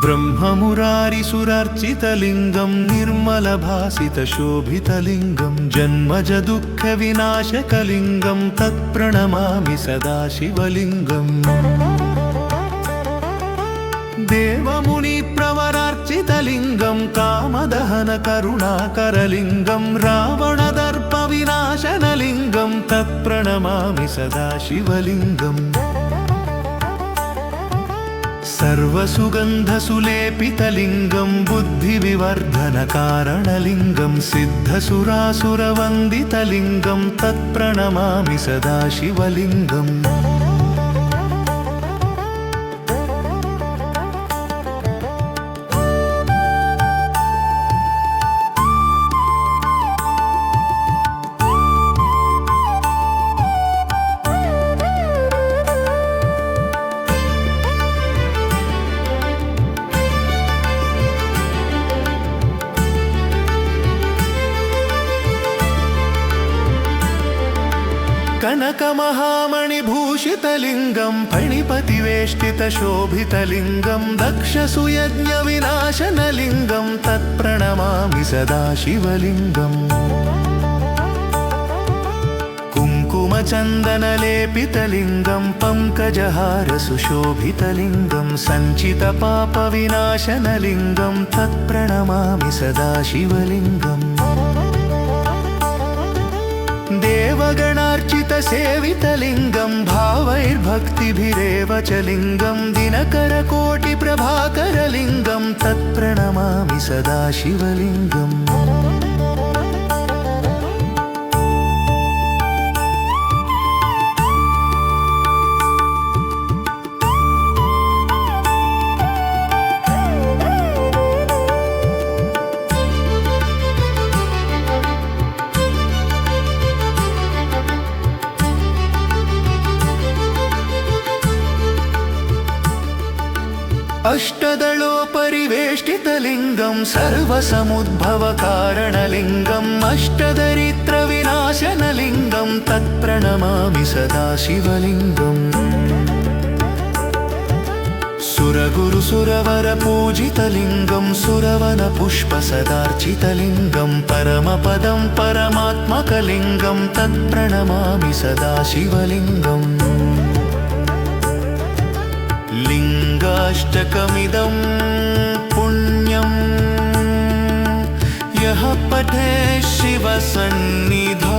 ब्रह्ममुरारिसुरार्चितलिङ्गं निर्मलभासितशोभितलिङ्गं जन्मज दुःखविनाशकलिङ्गं तत्प्रणमामि सदा शिवलिङ्गम् देवमुनिप्रवरार्चितलिङ्गं कामदहनकरुणाकरलिङ्गं रावणदर्पविनाशनलिङ्गं तत्प्रणमामि सदा शिवलिङ्गम् सर्वसुगन्धसुलेपितलिङ्गं बुद्धिविवर्धनकारणलिङ्गं सिद्धसुरासुरवन्दितलिङ्गं तत्प्रणमामि सदा शिवलिङ्गम् कनकमहामणिभूषितलिङ्गं फणिपतिवेष्टितशोभितलिङ्गं दक्षसुयज्ञविनाशनलिङ्गं तत्प्रणमामि सदा शिवलिङ्गम् कुङ्कुमचन्दनलेपितलिङ्गं पङ्कजहारसुशोभितलिङ्गं सञ्चितपापविनाशनलिङ्गं तत्प्रणमामि सदा शिवलिङ्गम् देवगणार्चितसेवितलिङ्गं भावैर्भक्तिभिरेव च लिङ्गं दिनकरकोटिप्रभाकरलिङ्गं तत्प्रणमामि सदा शिवलिङ्गम् अष्टदलोपरिवेष्टितलिङ्गं सर्वसमुद्भवकारणलिङ्गम् अष्टदरिद्रविनाशनलिङ्गं तत्प्रणमामि सदा शिवलिङ्गम् सुरगुरुसुरवरपूजितलिङ्गं सुरवनपुष्पसदार्चितलिङ्गं परमपदं परमात्मकलिङ्गं तत्प्रणमामि सदा शिवलिङ्गम् लिङ्गाष्टकमिदं पुण्यं यः पठे शिवसन्निधौ